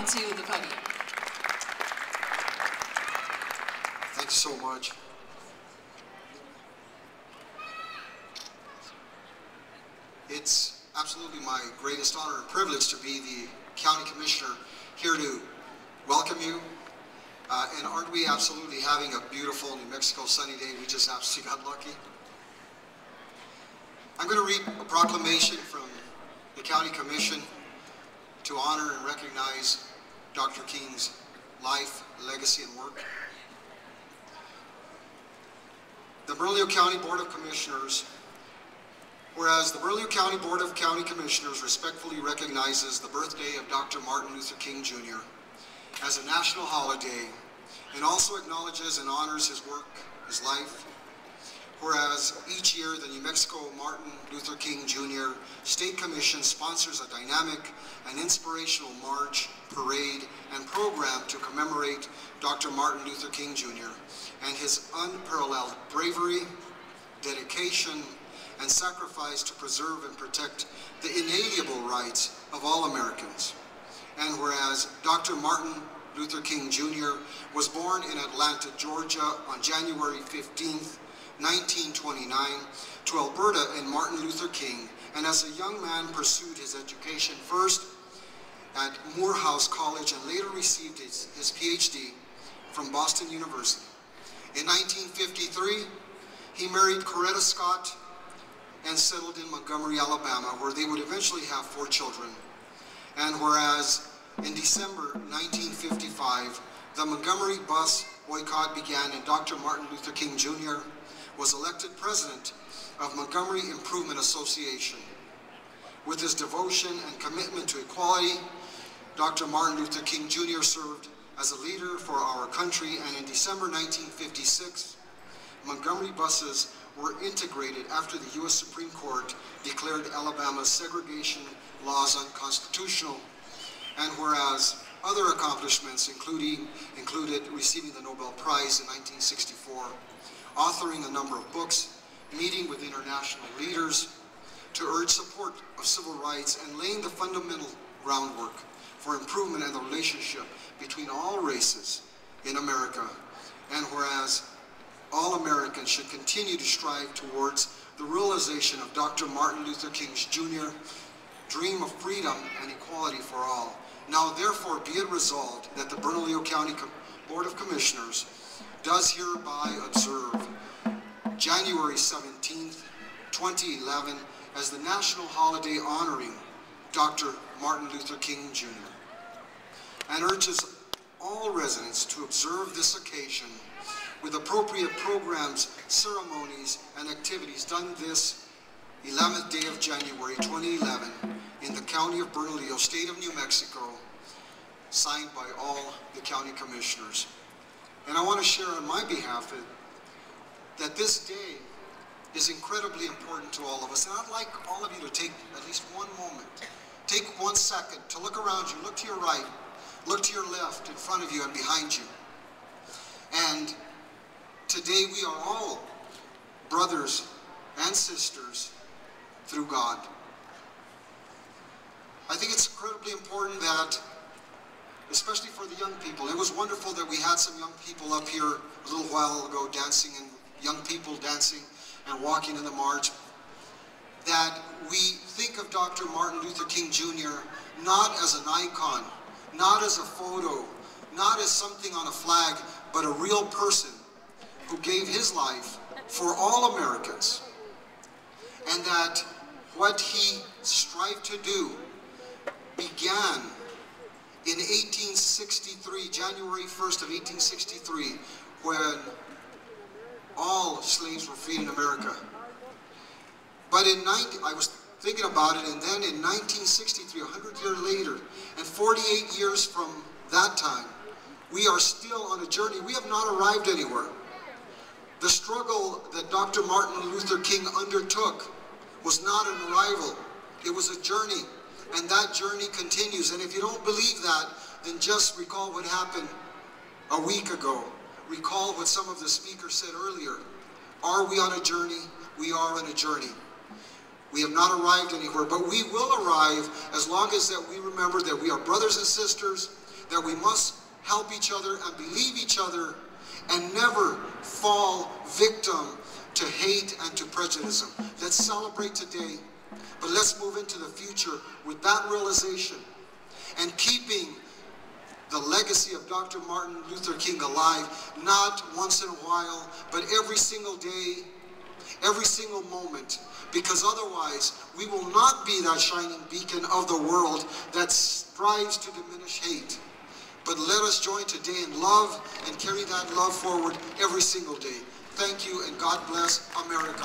to the podium. Thanks so much. It's absolutely my greatest honor and privilege to be the County Commissioner here to welcome you. And aren't we absolutely having a beautiful New Mexico sunny day? We just absolutely got lucky. I'm going to read a proclamation from the County Commission to honor and recognize Dr. King's life, legacy, and work. The Bernalillo County Board of Commissioners, whereas the Bernalillo County Board of County Commissioners respectfully recognizes the birthday of Dr. Martin Luther King Jr. as a national holiday and also acknowledges and honors his work, his life. Whereas each year the New Mexico Martin Luther King Jr. State Commission sponsors a dynamic and inspirational march, parade, and program to commemorate Dr. Martin Luther King Jr. and his unparalleled bravery, dedication, and sacrifice to preserve and protect the inalienable rights of all Americans. And whereas Dr. Martin Luther King Jr. was born in Atlanta, Georgia on January 15th, 1929, to Alberta and Martin Luther King, and as a young man pursued his education first at Morehouse College and later received his PhD from Boston University. In 1953, he married Coretta Scott and settled in Montgomery, Alabama, where they would eventually have 4 children. And whereas in December 1955, the Montgomery bus boycott began and Dr. Martin Luther King Jr. was elected president of Montgomery Improvement Association. With his devotion and commitment to equality, Dr. Martin Luther King Jr. served as a leader for our country, and in December 1956, Montgomery buses were integrated after the U.S. Supreme Court declared Alabama's segregation laws unconstitutional. And whereas other accomplishments included receiving the Nobel Prize in 1964, authoring a number of books, meeting with international leaders to urge support of civil rights, and laying the fundamental groundwork for improvement in the relationship between all races in America. And whereas all Americans should continue to strive towards the realization of Dr. Martin Luther King Jr. dream of freedom and equality for all. Now therefore be it resolved that the Bernalillo County Board of Commissioners does hereby observe January 17th, 2011 as the national holiday honoring Dr. Martin Luther King Jr. and urges all residents to observe this occasion with appropriate programs, ceremonies, and activities done this 11th day of January 2011 in the County of Bernalillo, State of New Mexico, signed by all the county commissioners. And I want to share on my behalf that this day is incredibly important to all of us. And I'd like all of you to take at least one moment, take 1 second to look around you, look to your right, look to your left, in front of you and behind you. And today we are all brothers and sisters through God. I think it's incredibly important that, especially for the young people, it was wonderful that we had some young people up here a little while ago dancing, and young people dancing and walking in the march, that we think of Dr. Martin Luther King Jr. not as an icon, not as a photo, not as something on a flag, but a real person who gave his life for all Americans. And that what he strived to do began in 1863, January 1st of 1863, when all slaves were freed in America. But I was thinking about it, and then in 1963, 100 years later, and 48 years from that time, we are still on a journey. We have not arrived anywhere. The struggle that Dr. Martin Luther King undertook was not an arrival. It was a journey, and that journey continues. And if you don't believe that, then just recall what happened a week ago. Recall what some of the speakers said earlier. Are we on a journey? We are on a journey. We have not arrived anywhere, but we will arrive as long as that we remember that we are brothers and sisters, that we must help each other and believe each other and never fall victim to hate and to prejudice. Let's celebrate today, but let's move into the future with that realization and keeping the legacy of Dr. Martin Luther King alive, not once in a while, but every single day, every single moment, because otherwise we will not be that shining beacon of the world that strives to diminish hate. But let us join today in love and carry that love forward every single day. Thank you, and God bless America.